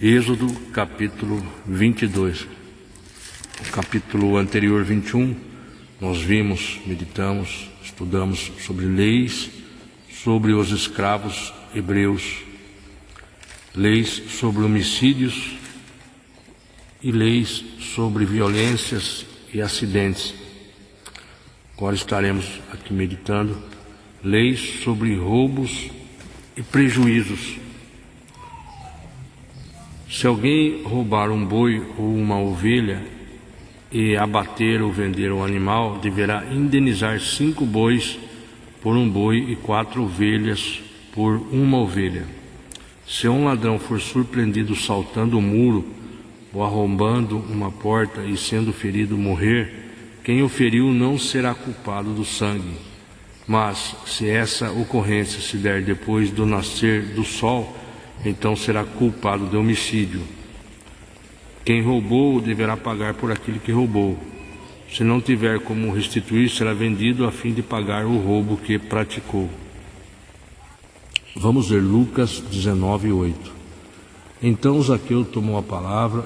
Êxodo capítulo 22. O capítulo anterior, 21, nós vimos, meditamos, estudamos sobre leis, sobre os escravos hebreus, leis sobre homicídios e leis sobre violências e acidentes. Agora estaremos aqui meditando leis sobre roubos e prejuízos. Se alguém roubar um boi ou uma ovelha e abater ou vender o animal, deverá indenizar 5 bois por um boi e 4 ovelhas por uma ovelha. Se um ladrão for surpreendido saltando o muro ou arrombando uma porta e sendo ferido morrer, quem o feriu não será culpado do sangue. Mas se essa ocorrência se der depois do nascer do sol, então será culpado de homicídio. Quem roubou deverá pagar por aquilo que roubou. Se não tiver como restituir, será vendido a fim de pagar o roubo que praticou. Vamos ver Lucas 19:8. Então Zaqueu tomou a palavra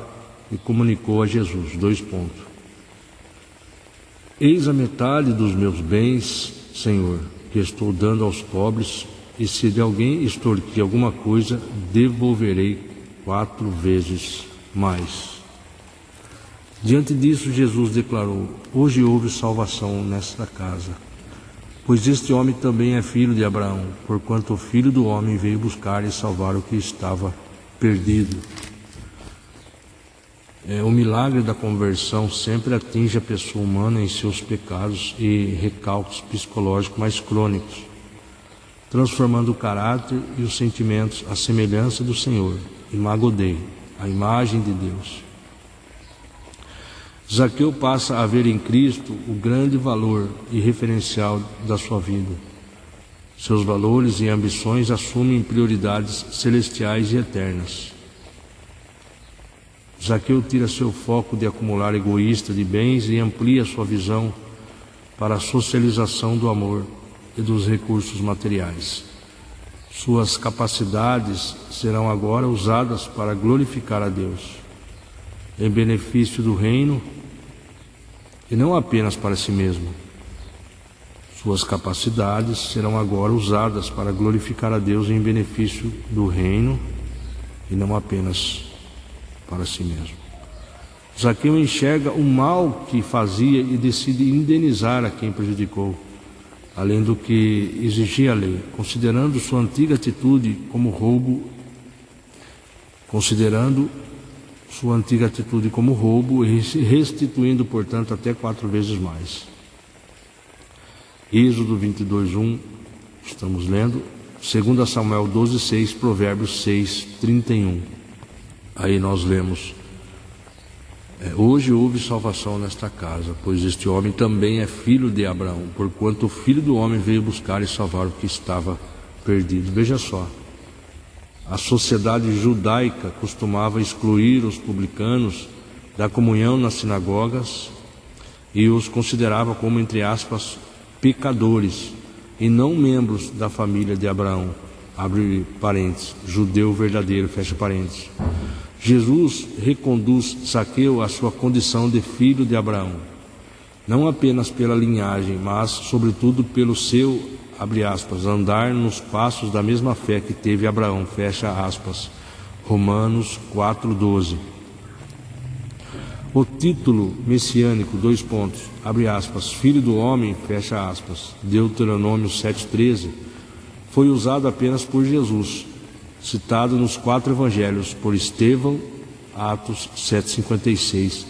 e comunicou a Jesus. 2 pontos. Eis a metade dos meus bens, Senhor, que estou dando aos pobres, e se de alguém extorquir alguma coisa, devolverei 4 vezes mais. Diante disso, Jesus declarou: hoje houve salvação nesta casa, pois este homem também é filho de Abraão, porquanto o Filho do Homem veio buscar e salvar o que estava perdido. O milagre da conversão sempre atinge a pessoa humana em seus pecados e recalques psicológicos mais crônicos, transformando o caráter e os sentimentos à semelhança do Senhor, Imago Dei, a imagem de Deus. Zaqueu passa a ver em Cristo o grande valor e referencial da sua vida. Seus valores e ambições assumem prioridades celestiais e eternas. Zaqueu tira seu foco de acumular egoísta de bens e amplia sua visão para a socialização do amor e dos recursos materiais. Suas capacidades serão agora usadas para glorificar a Deus, em benefício do reino e não apenas para si mesmo. Suas capacidades serão agora usadas para glorificar a Deus em benefício do reino e não apenas para si mesmo. Zaqueu enxerga o mal que fazia e decide indenizar a quem prejudicou, além do que exigia a lei, considerando sua antiga atitude como roubo e restituindo, portanto, até 4 vezes mais. Êxodo 22:1, estamos lendo, 2 Samuel 12:6, Provérbios 6:31. Aí nós lemos: hoje houve salvação nesta casa, pois este homem também é filho de Abraão, porquanto o Filho do Homem veio buscar e salvar o que estava perdido. Veja só, a sociedade judaica costumava excluir os publicanos da comunhão nas sinagogas e os considerava como, entre aspas, pecadores e não membros da família de Abraão, abre parênteses, judeu verdadeiro, fecha parênteses. Jesus reconduz Zaqueu à sua condição de filho de Abraão, não apenas pela linhagem, mas sobretudo pelo seu, abre aspas, andar nos passos da mesma fé que teve Abraão, fecha aspas, Romanos 4:12. O título messiânico, 2 pontos, abre aspas, Filho do Homem, fecha aspas, Deuteronômio 7:13, foi usado apenas por Jesus, citado nos 4 evangelhos por Estevão, Atos 7:56,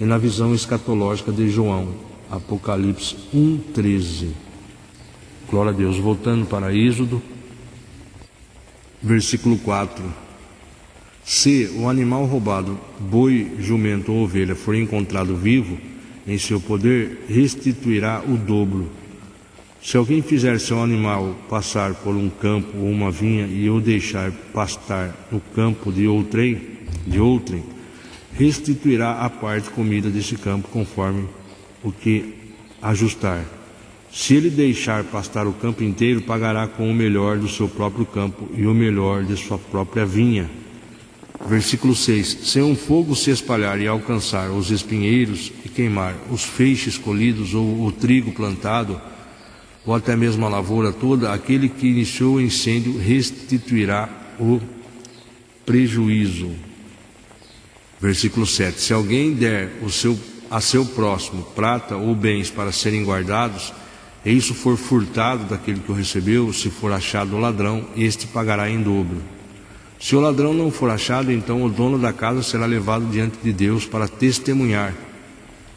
e na visão escatológica de João, Apocalipse 1:13. Glória a Deus. Voltando para Êxodo, versículo 4. Se o animal roubado, boi, jumento ou ovelha, for encontrado vivo em seu poder, restituirá o dobro. Se alguém fizer seu animal passar por um campo ou uma vinha e o deixar pastar no campo de outrem, restituirá a parte comida desse campo conforme o que ajustar. Se ele deixar pastar o campo inteiro, pagará com o melhor do seu próprio campo e o melhor de sua própria vinha. Versículo 6: se um fogo se espalhar e alcançar os espinheiros e queimar os feixes colhidos ou o trigo plantado, ou até mesmo a lavoura toda, aquele que iniciou o incêndio restituirá o prejuízo. Versículo 7: se alguém der a seu próximo prata ou bens para serem guardados, e isso for furtado daquele que o recebeu, se for achado o ladrão, este pagará em dobro. Se o ladrão não for achado, então o dono da casa será levado diante de Deus para testemunhar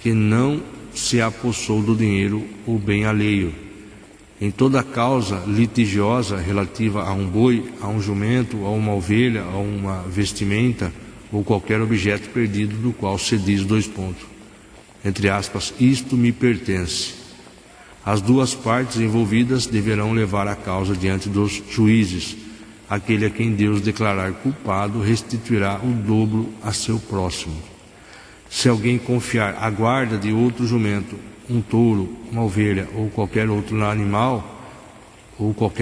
que não se apossou do dinheiro ou bem alheio. Em toda causa litigiosa relativa a um boi, a um jumento, a uma ovelha, a uma vestimenta ou qualquer objeto perdido do qual se diz, entre aspas, isto me pertence. As duas partes envolvidas deverão levar a causa diante dos juízes. Aquele a quem Deus declarar culpado restituirá o dobro a seu próximo. Se alguém confiar a guarda de outro jumento, um touro, uma ovelha ou qualquer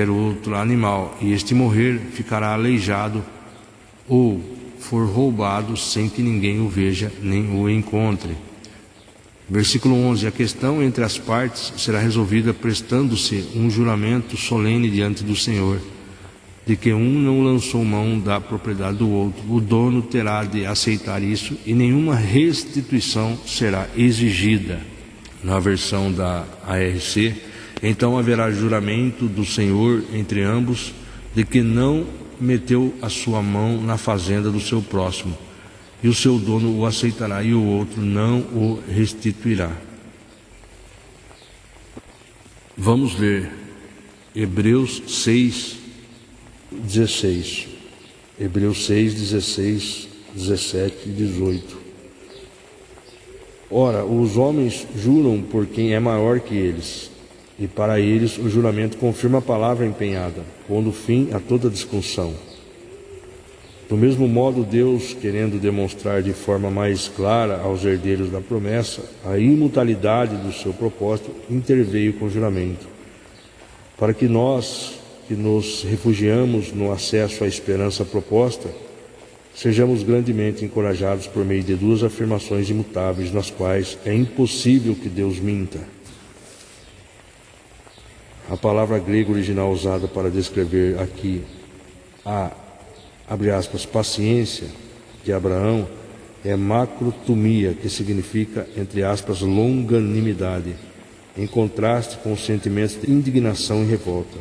outro animal, e este morrer, ficará aleijado ou for roubado sem que ninguém o veja nem o encontre. Versículo 11: a questão entre as partes será resolvida prestando-se um juramento solene diante do Senhor, de que um não lançou mão da propriedade do outro. O dono terá de aceitar isso e nenhuma restituição será exigida. Na versão da ARC, então haverá juramento do Senhor entre ambos, de que não meteu a sua mão na fazenda do seu próximo, e o seu dono o aceitará e o outro não o restituirá. Vamos ler Hebreus 6:16. Hebreus 6:16, 17 e 18. Ora, os homens juram por quem é maior que eles, e para eles o juramento confirma a palavra empenhada, pondo fim a toda discussão. Do mesmo modo, Deus, querendo demonstrar de forma mais clara aos herdeiros da promessa a imutabilidade do seu propósito, interveio com juramento, para que nós, que nos refugiamos no acesso à esperança proposta, sejamos grandemente encorajados por meio de duas afirmações imutáveis, nas quais é impossível que Deus minta. A palavra grega original usada para descrever aqui a, abre aspas, paciência de Abraão é macrotumia, que significa, entre aspas, longanimidade, em contraste com os sentimentos de indignação e revolta.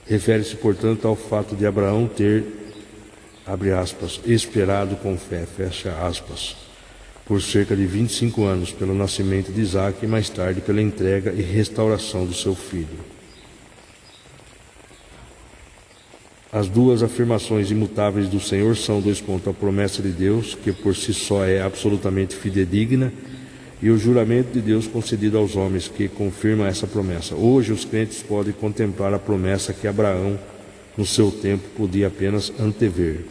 Refere-se, portanto, ao fato de Abraão ter, abre aspas, esperado com fé, fecha aspas, por cerca de 25 anos pelo nascimento de Isaque e mais tarde pela entrega e restauração do seu filho. As duas afirmações imutáveis do Senhor são, a promessa de Deus, que por si só é absolutamente fidedigna, e o juramento de Deus concedido aos homens, que confirma essa promessa. Hoje os crentes podem contemplar a promessa que Abraão, no seu tempo, podia apenas antever.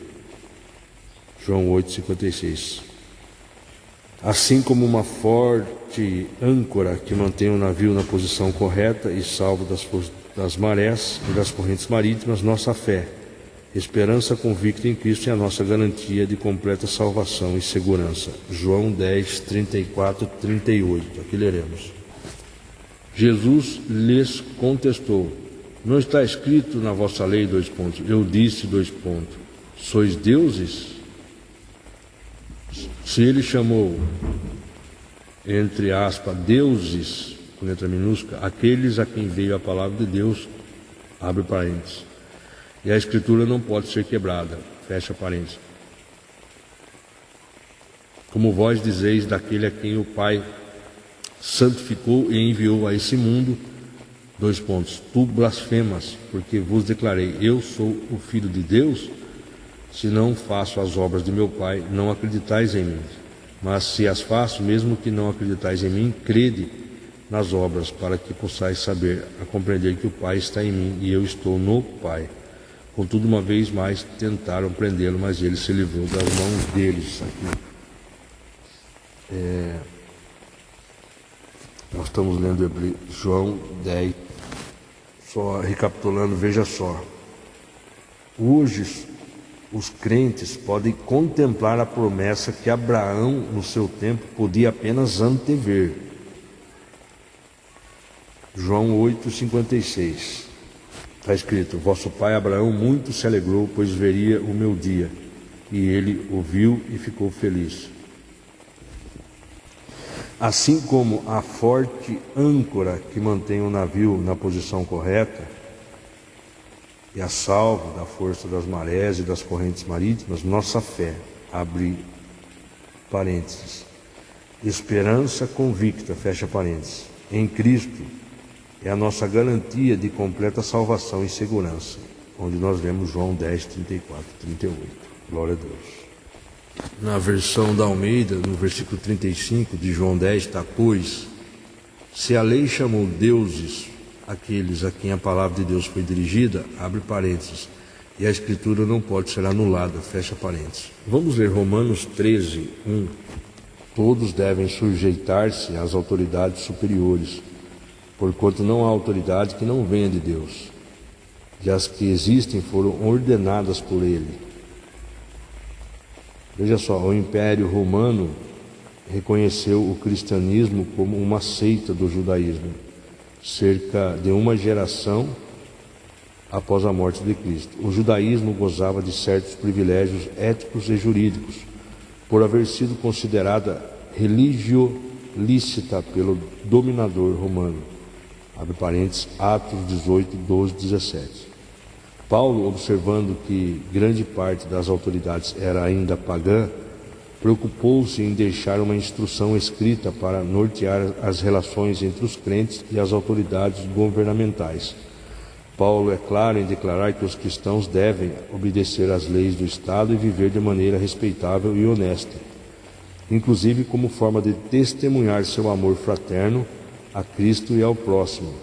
João 8,56. Assim como uma forte âncora que mantém o navio na posição correta e salvo das marés e das correntes marítimas, nossa fé, esperança convicta em Cristo é a nossa garantia de completa salvação e segurança. João 10, 34, 38. Aqui leremos. Jesus lhes contestou: não está escrito na vossa lei, eu disse, sois deuses? Se ele chamou, entre aspas, deuses, com letra minúscula, aqueles a quem veio a palavra de Deus, abre parênteses, e a escritura não pode ser quebrada, fecha parênteses. Como vós dizeis daquele a quem o Pai santificou e enviou a esse mundo, tu blasfemas, porque vos declarei, eu sou o Filho de Deus. Se não faço as obras de meu Pai, não acreditais em mim. Mas se as faço, mesmo que não acreditais em mim, crede nas obras, para que possais saber, a compreender que o Pai está em mim e eu estou no Pai. Contudo, uma vez mais tentaram prendê-lo, mas ele se livrou das mãos deles. Aqui. Nós estamos lendo João 10. Só recapitulando, veja só. Hoje os crentes podem contemplar a promessa que Abraão, no seu tempo, podia apenas antever. João 8,56. Está escrito: vosso pai Abraão muito se alegrou, pois veria o meu dia. E ele o viu e ficou feliz. Assim como a forte âncora que mantém o navio na posição correta e a salvo da força das marés e das correntes marítimas, nossa fé, abre parênteses, esperança convicta, fecha parênteses, em Cristo, é a nossa garantia de completa salvação e segurança, onde nós vemos João 10, 34, 38. Glória a Deus. Na versão da Almeida, no versículo 35 de João 10, está: pois, se a lei chamou deuses aqueles a quem a palavra de Deus foi dirigida, abre parênteses, e a Escritura não pode ser anulada, fecha parênteses. Vamos ler Romanos 13, 1. Todos devem sujeitar-se às autoridades superiores, porquanto não há autoridade que não venha de Deus, e as que existem foram ordenadas por Ele. Veja só, o Império Romano reconheceu o cristianismo como uma seita do judaísmo, cerca de uma geração após a morte de Cristo. O judaísmo gozava de certos privilégios éticos e jurídicos, por haver sido considerada religio lícita pelo dominador romano. Abre parênteses, Atos 18, 12, 17. Paulo, observando que grande parte das autoridades era ainda pagã, preocupou-se em deixar uma instrução escrita para nortear as relações entre os crentes e as autoridades governamentais. Paulo é claro em declarar que os cristãos devem obedecer às leis do Estado e viver de maneira respeitável e honesta, inclusive como forma de testemunhar seu amor fraterno a Cristo e ao próximo.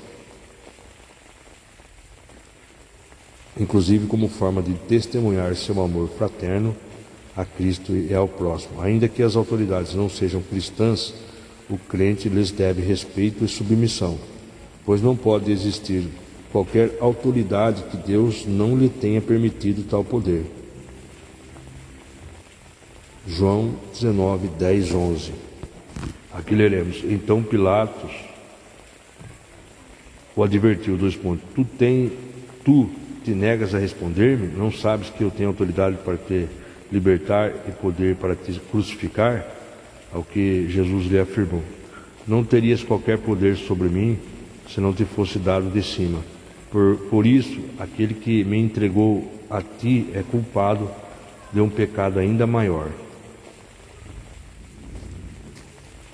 A Cristo e ao próximo. Ainda que as autoridades não sejam cristãs, o crente lhes deve respeito e submissão, pois não pode existir qualquer autoridade que Deus não lhe tenha permitido tal poder. João 19, 10, 11. Aqui leremos: então Pilatos o advertiu, tu te negas a responder-me? Não sabes que eu tenho autoridade para te libertar e poder para te crucificar? Ao que Jesus lhe afirmou: não terias qualquer poder sobre mim se não te fosse dado de cima. Por isso, aquele que me entregou a ti é culpado de um pecado ainda maior.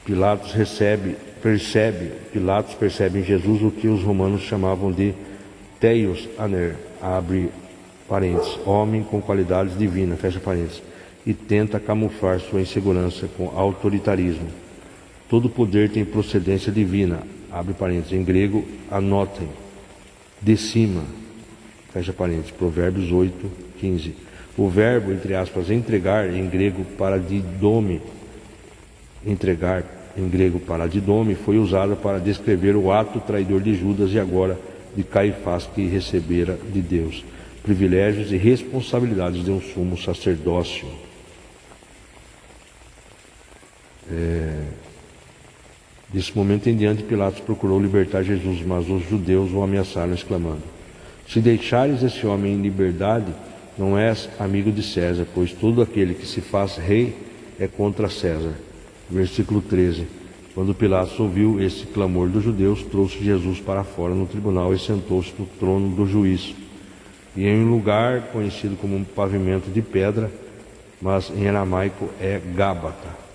Pilatos percebe em Jesus o que os romanos chamavam de Theos Aner, abre parênteses, homem com qualidades divinas, fecha parênteses, e tenta camuflar sua insegurança com autoritarismo. Todo poder tem procedência divina, abre parênteses, em grego, anotem, de cima, fecha parênteses, Provérbios 8, 15. O verbo, entre aspas, entregar, em grego, paradidome, foi usado para descrever o ato traidor de Judas e agora de Caifás, que recebera de Deus privilégios e responsabilidades de um sumo sacerdócio. Desse momento em diante, Pilatos procurou libertar Jesus, mas os judeus o ameaçaram, exclamando: se deixares esse homem em liberdade, não és amigo de César, pois todo aquele que se faz rei é contra César. Versículo 13. Quando Pilatos ouviu esse clamor dos judeus, trouxe Jesus para fora no tribunal e sentou-se no trono do juiz, e em um lugar conhecido como um pavimento de pedra, mas em aramaico é Gábata.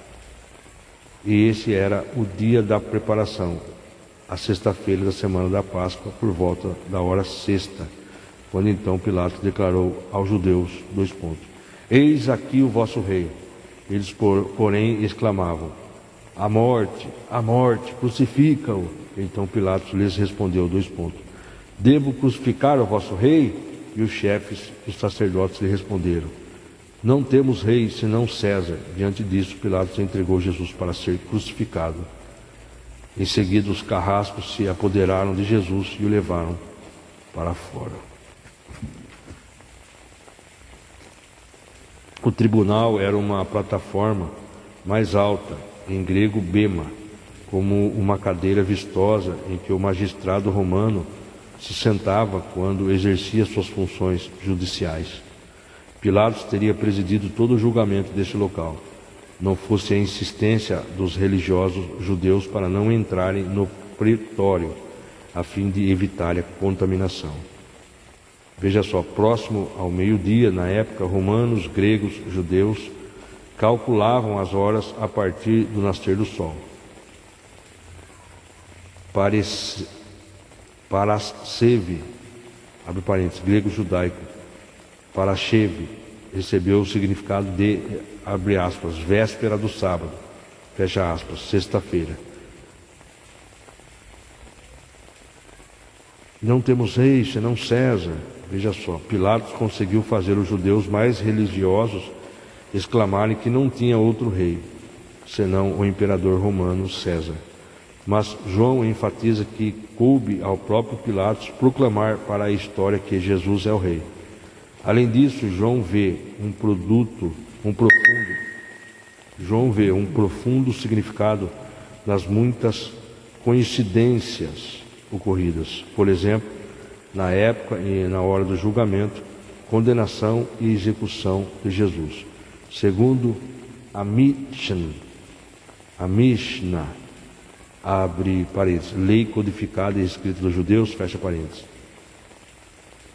E esse era o dia da preparação, a sexta-feira da semana da Páscoa, por volta da hora sexta, quando então Pilatos declarou aos judeus, eis aqui o vosso rei. Eles, porém, exclamavam: a morte, crucifica-o. Então Pilatos lhes respondeu, devo crucificar o vosso rei? E os chefes dos sacerdotes lhe responderam: não temos rei senão César. Diante disso, Pilatos entregou Jesus para ser crucificado. Em seguida, os carrascos se apoderaram de Jesus e o levaram para fora. O tribunal era uma plataforma mais alta, em grego bema, como uma cadeira vistosa em que o magistrado romano se sentava quando exercia suas funções judiciais. Pilatos teria presidido todo o julgamento desse local, não fosse a insistência dos religiosos judeus para não entrarem no pretório, a fim de evitar a contaminação. Veja só, próximo ao meio-dia, na época, romanos, gregos, judeus calculavam as horas a partir do nascer do sol. Parasceve, abre parênteses, grego-judaico, parasheve, recebeu o significado de, abre aspas, véspera do sábado, fecha aspas, sexta-feira. Não temos rei, senão César. Veja só, Pilatos conseguiu fazer os judeus mais religiosos exclamarem que não tinha outro rei, senão o imperador romano César. Mas João enfatiza que coube ao próprio Pilatos proclamar para a história que Jesus é o rei. Além disso, João vê um profundo significado nas muitas coincidências ocorridas. Por exemplo, na época e na hora do julgamento, condenação e execução de Jesus. Segundo a Mishnah, abre parênteses, lei codificada e escrita dos judeus, fecha parênteses.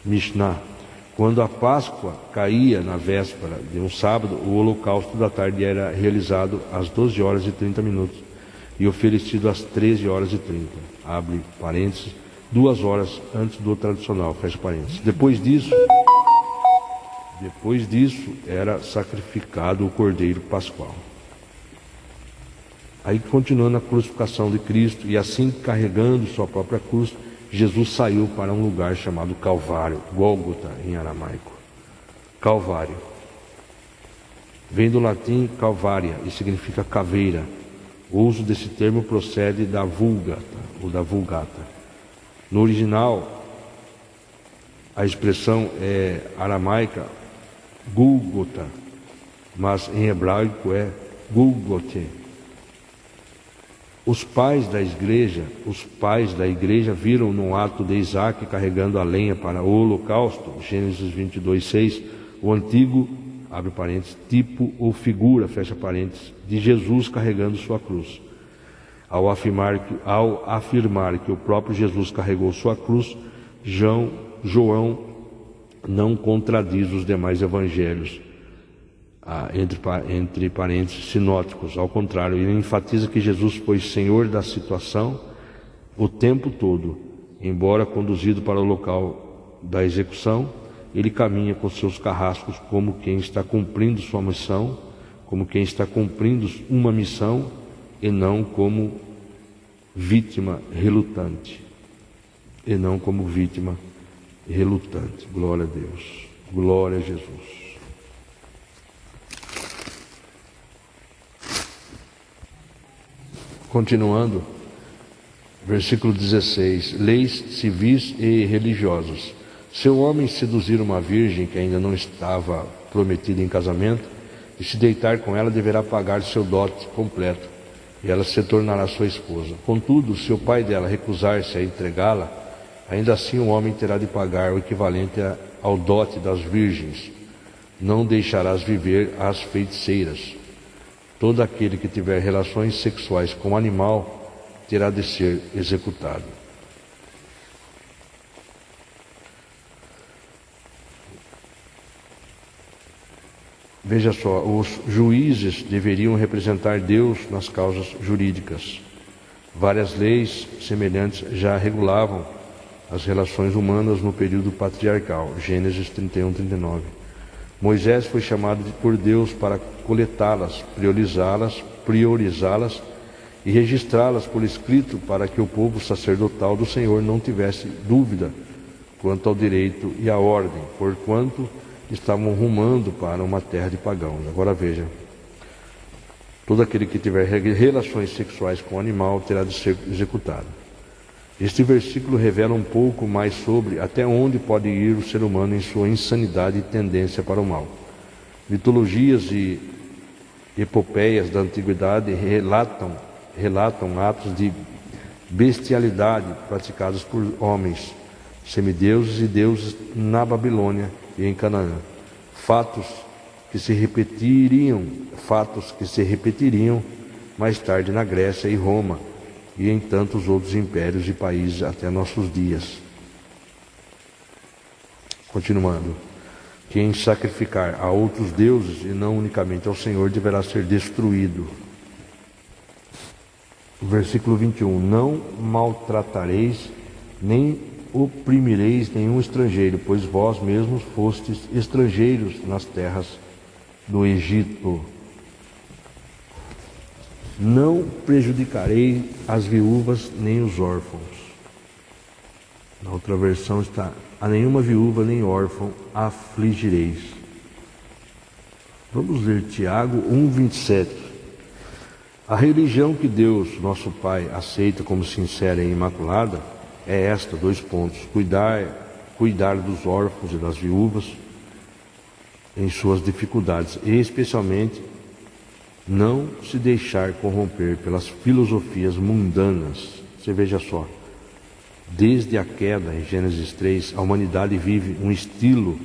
Mishnah, quando a Páscoa caía na véspera de um sábado, o holocausto da tarde era realizado às 12 horas e 30 minutos e oferecido às 13 horas e 30, abre parênteses, 2 horas antes do tradicional, fecha parênteses. Depois disso era sacrificado o cordeiro pascual. Aí, continuando a crucificação de Cristo, e assim carregando sua própria cruz, Jesus saiu para um lugar chamado Calvário, Gólgota em aramaico. Calvário vem do latim calvária e significa caveira. O uso desse termo procede da Vulgata, ou da Vulgata. No original, a expressão é aramaica Gulgota, mas em hebraico é Gulgote. Os pais da igreja viram no ato de Isaac carregando a lenha para o holocausto, Gênesis 22:6, o antigo, abre parênteses, tipo ou figura, fecha parênteses, de Jesus carregando sua cruz. Ao afirmar que o próprio Jesus carregou sua cruz, João não contradiz os demais evangelhos, entre parênteses, sinóticos. Ao contrário, ele enfatiza que Jesus foi senhor da situação o tempo todo. Embora conduzido para o local da execução, ele caminha com seus carrascos como quem está cumprindo sua missão, como quem está cumprindo uma missão, e não como vítima relutante. Glória a Deus. Glória a Jesus. Continuando, versículo 16: leis civis e religiosas. Se o homem seduzir uma virgem que ainda não estava prometida em casamento e se deitar com ela, deverá pagar seu dote completo e ela se tornará sua esposa. Contudo, se o pai dela recusar-se a entregá-la, ainda assim o homem terá de pagar o equivalente ao dote das virgens. Não deixarás viver as feiticeiras. Todo aquele que tiver relações sexuais com um animal terá de ser executado. Veja só, os juízes deveriam representar Deus nas causas jurídicas. Várias leis semelhantes já regulavam as relações humanas no período patriarcal, Gênesis 31:39. Moisés foi chamado por Deus para coletá-las, priorizá-las e registrá-las por escrito, para que o povo sacerdotal do Senhor não tivesse dúvida quanto ao direito e à ordem, porquanto estavam rumando para uma terra de pagãos. Agora veja, todo aquele que tiver relações sexuais com o animal terá de ser executado. Este versículo revela um pouco mais sobre até onde pode ir o ser humano em sua insanidade e tendência para o mal. Mitologias e epopeias da antiguidade relatam atos de bestialidade praticados por homens, semideuses e deuses na Babilônia e em Canaã. Fatos que se repetiriam mais tarde na Grécia e Roma e em tantos outros impérios e países até nossos dias. Continuando. Quem sacrificar a outros deuses e não unicamente ao Senhor deverá ser destruído. Versículo 21. Não maltratareis nem oprimireis nenhum estrangeiro, pois vós mesmos fostes estrangeiros nas terras do Egito. Não prejudicarei as viúvas nem os órfãos. Na outra versão está: a nenhuma viúva nem órfão afligireis. Vamos ler Tiago 1:27. A religião que Deus, nosso Pai, aceita como sincera e imaculada é esta, 2 pontos: cuidar dos órfãos e das viúvas em suas dificuldades, e especialmente não se deixar corromper pelas filosofias mundanas. Você veja só, desde a queda, em Gênesis 3, a humanidade vive um estado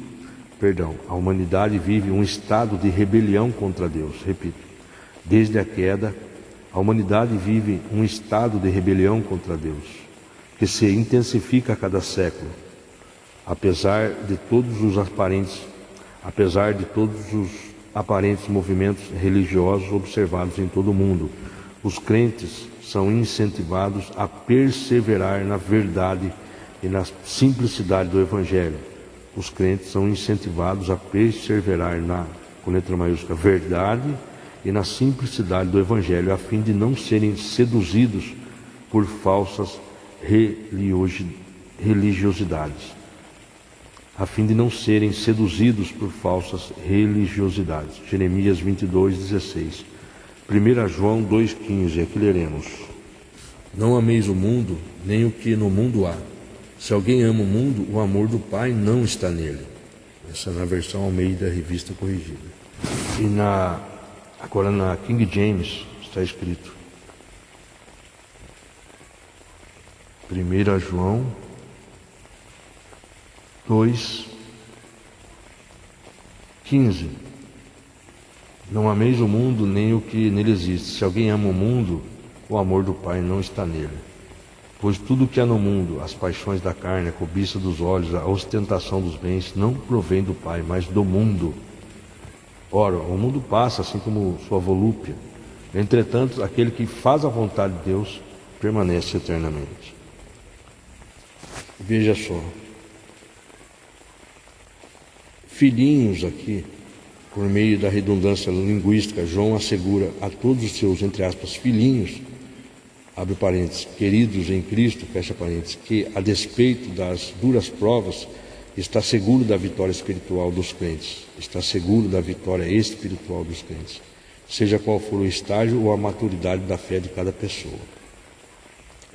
de rebelião contra Deus. Repito, desde a queda, a humanidade vive um estado de rebelião contra Deus, que se intensifica a cada século, apesar de todos os aparentes movimentos religiosos observados em todo o mundo. Os crentes são incentivados a perseverar na verdade e na simplicidade do Evangelho. Os crentes são incentivados a perseverar na, com letra maiúscula, verdade e na simplicidade do Evangelho, a fim de não serem seduzidos por falsas religiosidades. Jeremias 22:16. 1 João 2,15, aqui leremos: não ameis o mundo, nem o que no mundo há. Se alguém ama o mundo, o amor do Pai não está nele. Essa é na versão Almeida, revista corrigida. E agora na King James está escrito: 1 João 2,15. Não ameis o mundo nem o que nele existe. Se alguém ama o mundo, o amor do Pai não está nele. Pois tudo o que há no mundo, as paixões da carne, a cobiça dos olhos, a ostentação dos bens, não provém do Pai, mas do mundo. Ora, o mundo passa, assim como sua volúpia. Entretanto, aquele que faz a vontade de Deus permanece eternamente. Veja só. Filhinhos aqui, por meio da redundância linguística, João assegura a todos os seus, entre aspas, filhinhos, abre parênteses, queridos em Cristo, fecha parênteses, que a despeito das duras provas, está seguro da vitória espiritual dos crentes. Está seguro da vitória espiritual dos crentes, seja qual for o estágio ou a maturidade da fé de cada pessoa.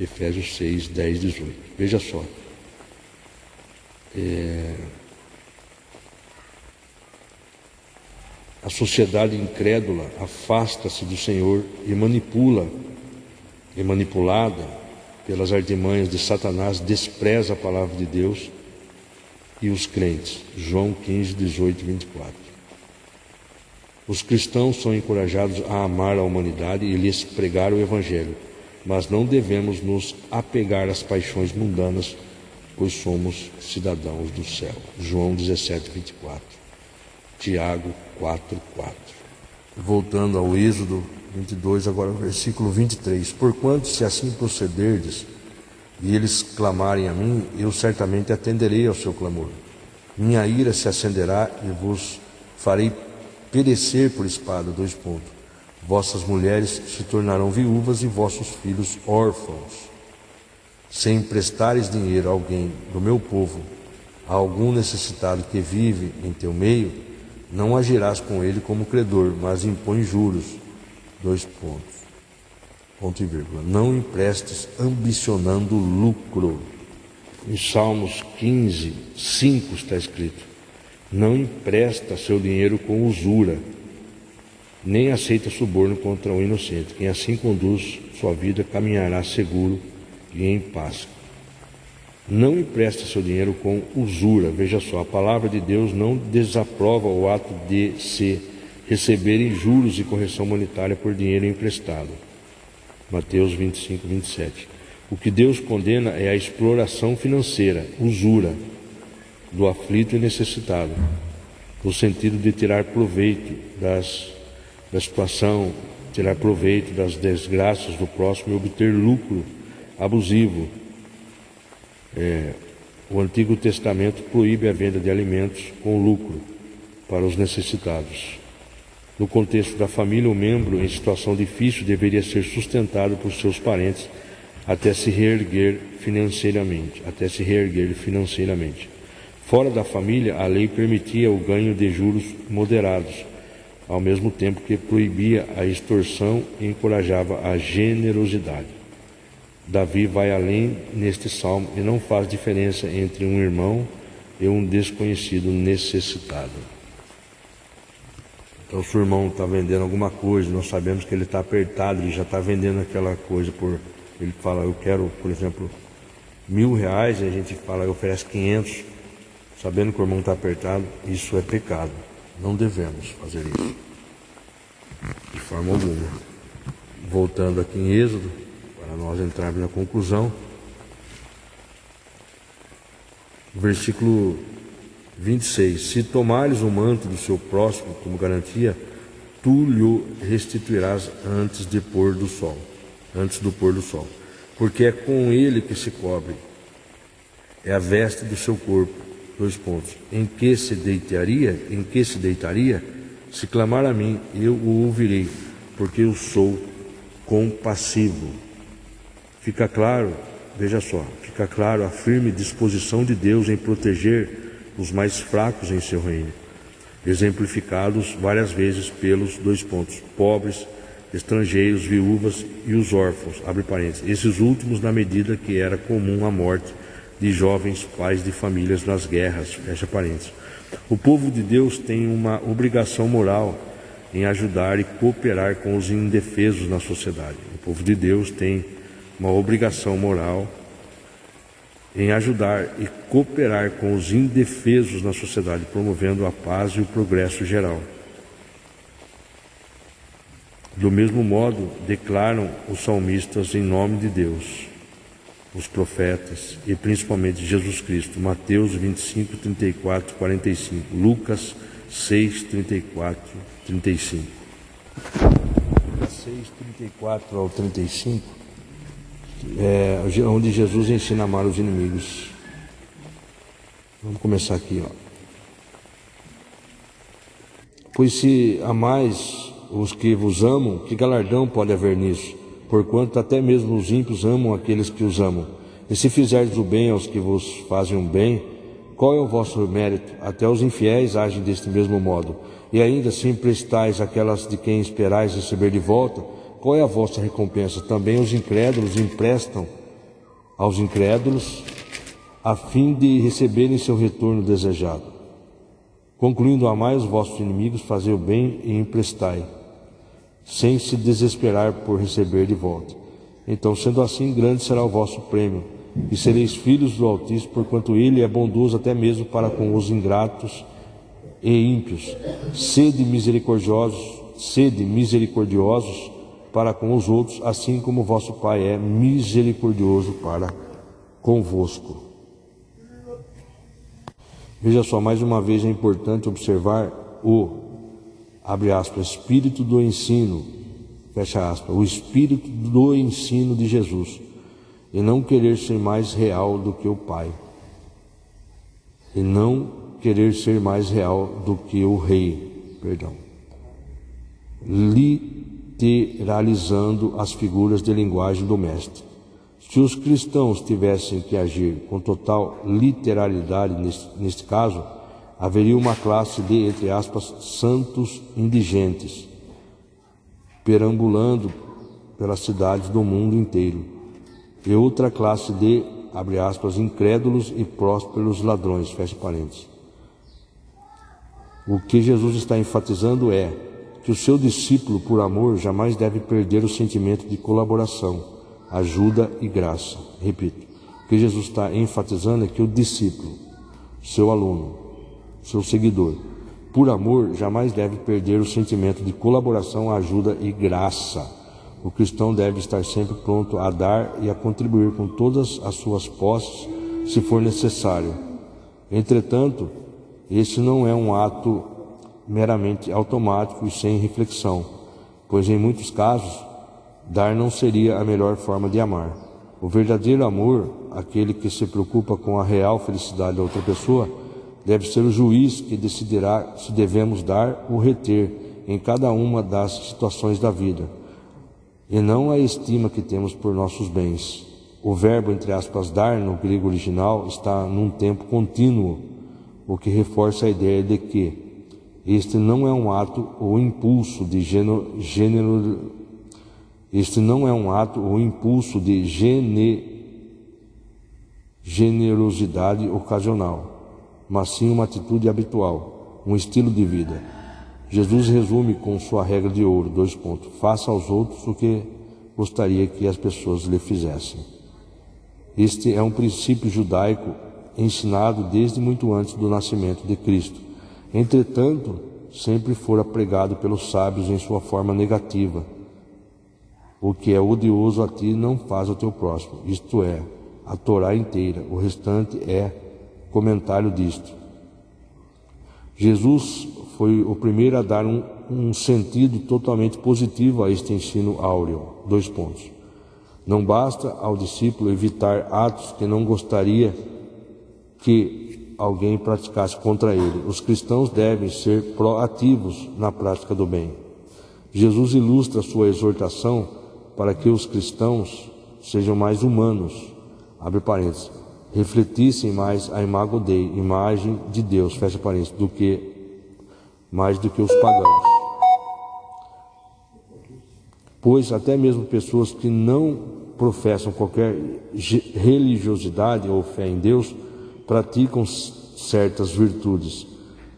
Efésios 6, 10, 18. Veja só. A sociedade incrédula afasta-se do Senhor e manipulada pelas artimanhas de Satanás, despreza a palavra de Deus e os crentes. João 15, 18 e 24. Os cristãos são encorajados a amar a humanidade e lhes pregar o Evangelho, mas não devemos nos apegar às paixões mundanas, pois somos cidadãos do céu. João 17, 24. Tiago 4, 4. Voltando ao Êxodo 22, agora o versículo 23. Porquanto, se assim procederdes, e eles clamarem a mim, eu certamente atenderei ao seu clamor. Minha ira se acenderá e vos farei perecer por espada. 2 pontos. Vossas mulheres se tornarão viúvas e vossos filhos órfãos. Se emprestares dinheiro a alguém do meu povo, a algum necessitado que vive em teu meio, não agirás com ele como credor, mas impõe juros. 2 pontos. Ponto e vírgula. Não emprestes ambicionando lucro. Em Salmos 15, 5 está escrito: Não empresta seu dinheiro com usura, nem aceita suborno contra o inocente. Quem assim conduz sua vida caminhará seguro e em paz. Não empresta seu dinheiro com usura. Veja só, a palavra de Deus não desaprova o ato de se receberem juros e correção monetária por dinheiro emprestado. Mateus 25, 27. O que Deus condena é a exploração financeira, usura, do aflito e necessitado, no sentido de tirar proveito da situação, tirar proveito das desgraças do próximo e obter lucro abusivo. O Antigo Testamento proíbe a venda de alimentos com lucro para os necessitados. No contexto da família, o membro em situação difícil deveria ser sustentado por seus parentes até se reerguer financeiramente. Fora da família, a lei permitia o ganho de juros moderados, ao mesmo tempo que proibia a extorsão e encorajava a generosidade. Davi vai além neste salmo e não faz diferença entre um irmão e um desconhecido necessitado. Então, se o irmão está vendendo alguma coisa, nós sabemos que ele está apertado, ele já está vendendo aquela coisa ele fala, eu quero, por exemplo, R$1.000, e a gente fala, oferece 500, sabendo que o irmão está apertado, isso é pecado. Não devemos fazer isso, de forma alguma. Voltando aqui em Êxodo, para nós entrarmos na conclusão, versículo 26. Se tomares o manto do seu próximo como garantia, tu lhe restituirás antes do pôr do sol. Porque é com ele que se cobre, é a veste do seu corpo. Em que se deitaria? Se clamar a mim, eu o ouvirei, porque eu sou compassivo. Fica claro a firme disposição de Deus em proteger os mais fracos em seu reino, exemplificados várias vezes pelos pobres, estrangeiros, viúvas e os órfãos, esses últimos na medida que era comum a morte de jovens pais de famílias nas guerras, O povo de Deus tem uma obrigação moral em ajudar e cooperar com os indefesos na sociedade. O povo de Deus tem uma obrigação moral em ajudar e cooperar com os indefesos na sociedade, promovendo a paz e o progresso geral. Do mesmo modo, declaram os salmistas em nome de Deus, os profetas e principalmente Jesus Cristo. Mateus 25, 34, 45. Lucas 6, 34, 35. Lucas 6, 34 ao 35 onde Jesus ensina a amar os inimigos. Vamos começar aqui, Pois se amais os que vos amam, que galardão pode haver nisso? Porquanto até mesmo os ímpios amam aqueles que os amam. E se fizerdes o bem aos que vos fazem um bem, qual é o vosso mérito? Até os infiéis agem deste mesmo modo. E ainda se emprestais aquelas de quem esperais receber de volta, qual é a vossa recompensa? Também os incrédulos emprestam aos incrédulos, a fim de receberem seu retorno desejado. Concluindo, amai os vossos inimigos, fazei o bem e emprestai, sem se desesperar por receber de volta. Então, sendo assim, grande será o vosso prêmio, e sereis filhos do Altíssimo, porquanto Ele é bondoso até mesmo para com os ingratos e ímpios. Sede misericordiosos para com os outros, assim como vosso Pai é misericordioso para convosco. Veja só, mais uma vez é importante observar abre aspas, espírito do ensino, fecha aspas, o espírito do ensino de Jesus, e não querer ser mais real do que o Pai, e não querer ser mais real do que o Rei, literalizando as figuras de linguagem do Mestre. Se os cristãos tivessem que agir com total literalidade neste caso, haveria uma classe de, entre aspas, santos indigentes, perambulando pelas cidades do mundo inteiro, e outra classe de, abre aspas, incrédulos e prósperos ladrões, fecha parênteses. O que Jesus está enfatizando é que o seu discípulo, por amor, jamais deve perder o sentimento de colaboração, ajuda e graça. Repito, o que Jesus está enfatizando é que o discípulo, seu aluno, seu seguidor, por amor, jamais deve perder o sentimento de colaboração, ajuda e graça. O cristão deve estar sempre pronto a dar e a contribuir com todas as suas posses, se for necessário. Entretanto, esse não é um ato meramente automático e sem reflexão, pois em muitos casos, dar não seria a melhor forma de amar. O verdadeiro amor, aquele que se preocupa com a real felicidade da outra pessoa, deve ser o juiz que decidirá se devemos dar ou reter em cada uma das situações da vida, e não a estima que temos por nossos bens. O verbo, entre aspas, dar, no grego original, está num tempo contínuo, o que reforça a ideia de que este não é um ato ou impulso de generosidade ocasional, mas sim uma atitude habitual, um estilo de vida. Jesus resume com sua regra de ouro, 2 pontos: faça aos outros o que gostaria que as pessoas lhe fizessem. Este é um princípio judaico ensinado desde muito antes do nascimento de Cristo. Entretanto, sempre fora pregado pelos sábios em sua forma negativa. O que é odioso a ti não faz ao teu próximo, isto é, a Torá inteira. O restante é comentário disto. Jesus foi o primeiro a dar um sentido totalmente positivo a este ensino áureo. 2 pontos. Não basta ao discípulo evitar atos que não gostaria que alguém praticasse contra ele. Os cristãos devem ser proativos na prática do bem. Jesus ilustra sua exortação para que os cristãos sejam mais humanos, abre parênteses, refletissem mais a imago Dei, imagem de Deus, fecha parênteses, mais do que os pagãos. Pois até mesmo pessoas que não professam qualquer religiosidade ou fé em Deus, praticam certas virtudes,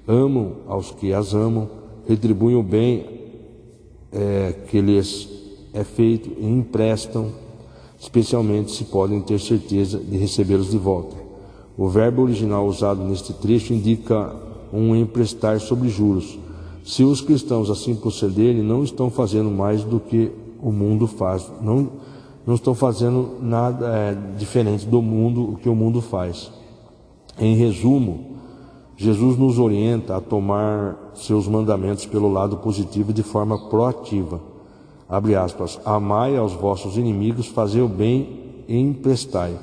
amam aos que as amam, retribuem o bem que lhes é feito e emprestam, especialmente se podem ter certeza de recebê-los de volta. O verbo original usado neste trecho indica um emprestar sobre juros. Se os cristãos assim procederem, não estão fazendo mais do que o mundo faz, não estão fazendo nada diferente do mundo, o que o mundo faz. Em resumo, Jesus nos orienta a tomar seus mandamentos pelo lado positivo de forma proativa. Abre aspas, amai aos vossos inimigos, fazei o bem e emprestai.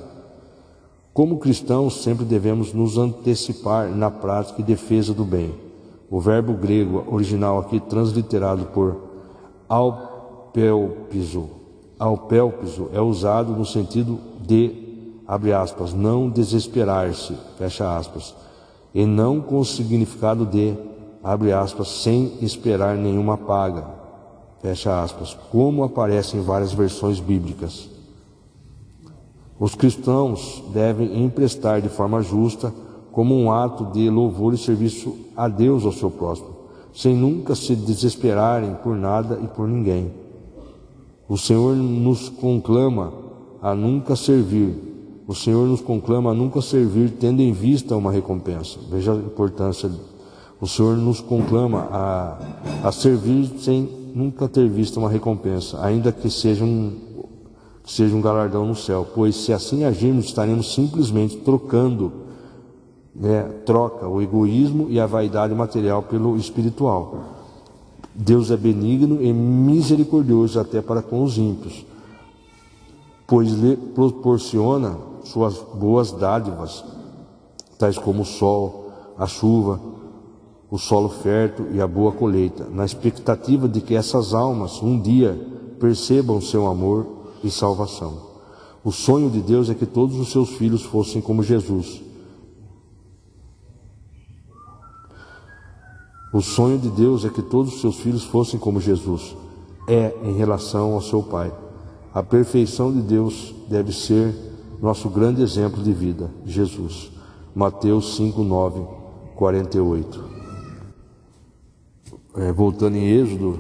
Como cristãos, sempre devemos nos antecipar na prática e defesa do bem. O verbo grego original aqui transliterado por aupelpizo é usado no sentido de, abre aspas, não desesperar-se, fecha aspas, e não com o significado de, abre aspas, sem esperar nenhuma paga, fecha aspas, como aparece em várias versões bíblicas. Os cristãos devem emprestar de forma justa, como um ato de louvor e serviço a Deus ao seu próximo, sem nunca se desesperarem por nada e por ninguém. O Senhor nos conclama a nunca servir. O Senhor nos conclama a nunca servir tendo em vista uma recompensa. Veja a importância. O Senhor nos conclama a servir sem nunca ter visto uma recompensa, ainda que seja um galardão no céu, pois se assim agirmos, estaremos simplesmente troca o egoísmo e a vaidade material pelo espiritual. Deus é benigno e misericordioso até para com os ímpios, pois lhe proporciona suas boas dádivas, tais como o sol, a chuva, o solo fértil e a boa colheita, na expectativa de que essas almas um dia percebam seu amor e salvação. O sonho de Deus é que todos os seus filhos fossem como Jesus. O sonho de Deus é que todos os seus filhos fossem como Jesus é em relação ao seu Pai. A perfeição de Deus deve ser nosso grande exemplo de vida, Jesus. Mateus 5:9, 48. voltando em Êxodo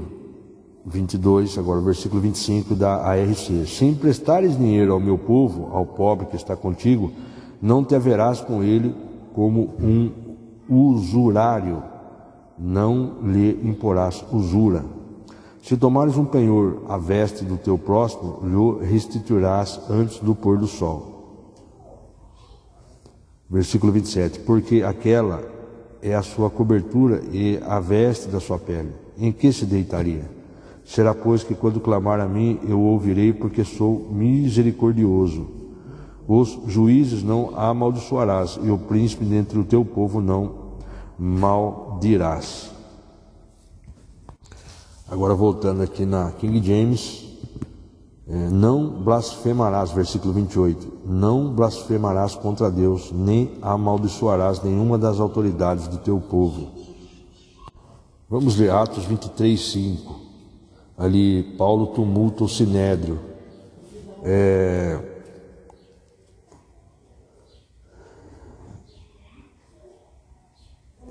22, agora versículo 25 da ARC. Se emprestares dinheiro ao meu povo, ao pobre que está contigo, não te haverás com ele como um usurário, não lhe imporás usura. Se tomares um penhor a veste do teu próximo, lhe restituirás antes do pôr do sol. Versículo 27. Porque aquela é a sua cobertura e a veste da sua pele. Em que se deitaria? Será, pois, que quando clamar a mim, eu ouvirei, porque sou misericordioso. Os juízes não amaldiçoarás, e o príncipe dentre o teu povo não maldirás. Agora voltando aqui na King James, não blasfemarás, versículo 28, não blasfemarás contra Deus, nem amaldiçoarás nenhuma das autoridades do teu povo. Vamos ler Atos 23, 5. Ali Paulo tumulta o sinédrio.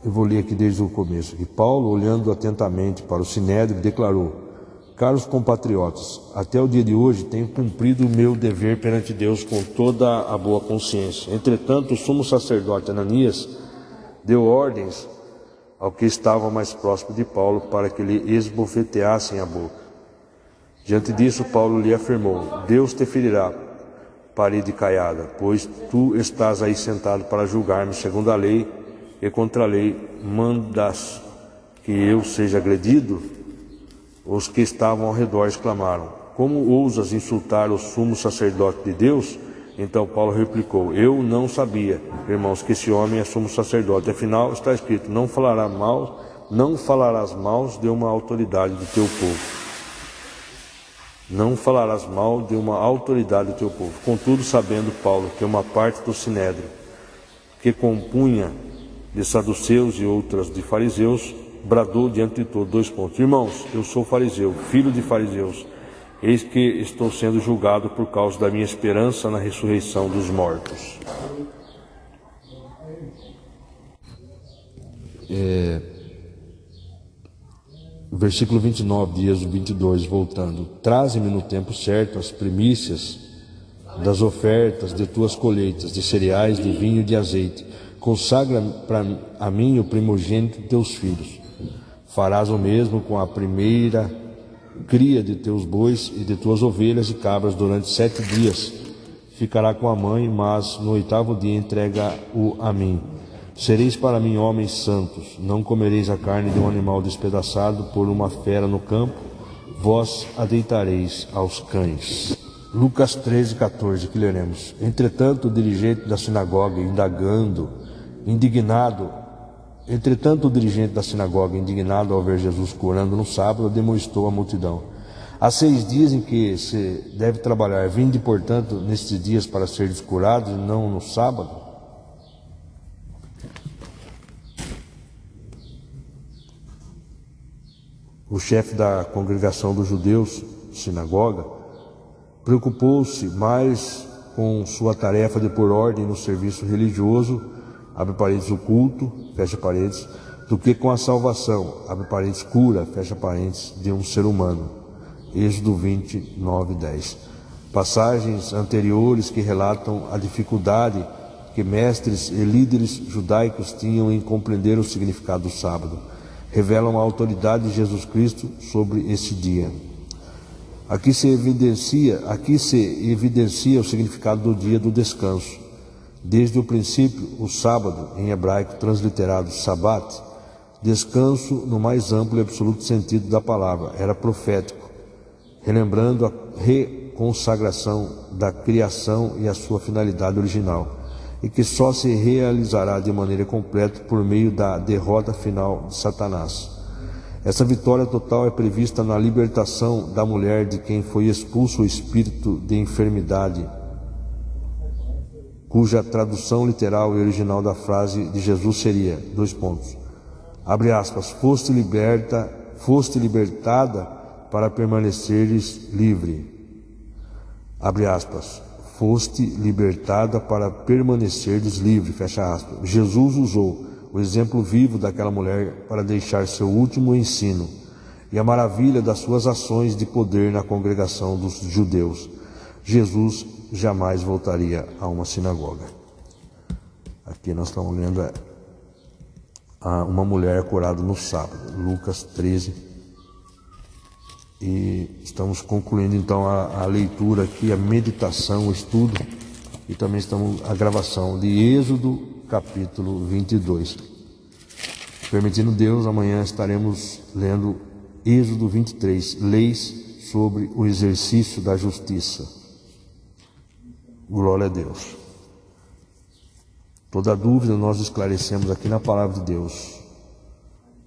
Eu vou ler aqui desde o começo. E Paulo, olhando atentamente para o sinédrio, declarou: caros compatriotas, até o dia de hoje tenho cumprido o meu dever perante Deus com toda a boa consciência. Entretanto, o sumo sacerdote Ananias deu ordens ao que estava mais próximo de Paulo para que lhe esbofeteassem a boca. Diante disso, Paulo lhe afirmou: Deus te ferirá, parede caiada, pois tu estás aí sentado para julgar-me segundo a lei, e contra a lei mandas que eu seja agredido? Os que estavam ao redor exclamaram: como ousas insultar o sumo sacerdote de Deus? Então Paulo replicou: eu não sabia, irmãos, que esse homem é sumo sacerdote. Afinal está escrito: não falarás mal de uma autoridade do teu povo. Não falarás mal de uma autoridade do teu povo. Contudo, sabendo Paulo que uma parte do sinédrio, que compunha de saduceus e outras de fariseus, bradou diante de todos: 2 pontos. Irmãos, eu sou fariseu, filho de fariseus. Eis que estou sendo julgado por causa da minha esperança na ressurreição dos mortos. Versículo 29 de Êxodo 22, voltando: traze-me no tempo certo as primícias das ofertas de tuas colheitas, de cereais, de vinho e de azeite. Consagra a mim o primogênito de teus filhos. Farás o mesmo com a primeira cria de teus bois e de tuas ovelhas e cabras durante 7 dias. Ficará com a mãe, mas no 8º dia entrega-o a mim. Sereis para mim homens santos. Não comereis a carne de um animal despedaçado por uma fera no campo. Vós a deitareis aos cães. Lucas 13, 14, que leremos. Entretanto, o dirigente da sinagoga, indignado ao ver Jesus curando no sábado, demonstrou à multidão: há 6 dias em que se deve trabalhar. Vinde, portanto, nestes dias para seres curados, e não no sábado. O chefe da congregação dos judeus, sinagoga, preocupou-se mais com sua tarefa de pôr ordem no serviço religioso, abre parênteses, o culto, fecha parênteses, do que com a salvação, abre parênteses, cura, fecha parênteses, de um ser humano. Êxodo 29, 10. Passagens anteriores que relatam a dificuldade que mestres e líderes judaicos tinham em compreender o significado do sábado, revelam a autoridade de Jesus Cristo sobre esse dia. Aqui se evidencia o significado do dia do descanso. Desde o princípio, o sábado, em hebraico transliterado Sabat, descanso no mais amplo e absoluto sentido da palavra, era profético, relembrando a reconsagração da criação e a sua finalidade original, e que só se realizará de maneira completa por meio da derrota final de Satanás. Essa vitória total é prevista na libertação da mulher de quem foi expulso o espírito de enfermidade, cuja tradução literal e original da frase de Jesus seria, 2 pontos, abre aspas, foste libertada para permaneceres livre, abre aspas, foste libertada para permaneceres livre, fecha aspas. Jesus usou o exemplo vivo daquela mulher para deixar seu último ensino e a maravilha das suas ações de poder na congregação dos judeus. Jesus jamais voltaria a uma sinagoga. Aqui nós estamos lendo uma mulher curada no sábado, Lucas 13. E estamos concluindo então a leitura aqui, a meditação, o estudo, e também estamos a gravação de Êxodo capítulo 22. Permitindo Deus, amanhã estaremos lendo Êxodo 23, leis sobre o exercício da justiça. Glória a Deus. Toda dúvida nós esclarecemos aqui na palavra de Deus.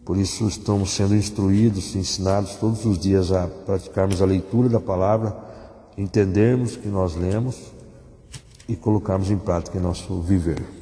Por isso estamos sendo instruídos, ensinados todos os dias a praticarmos a leitura da palavra, entendermos o que nós lemos e colocarmos em prática em nosso viver.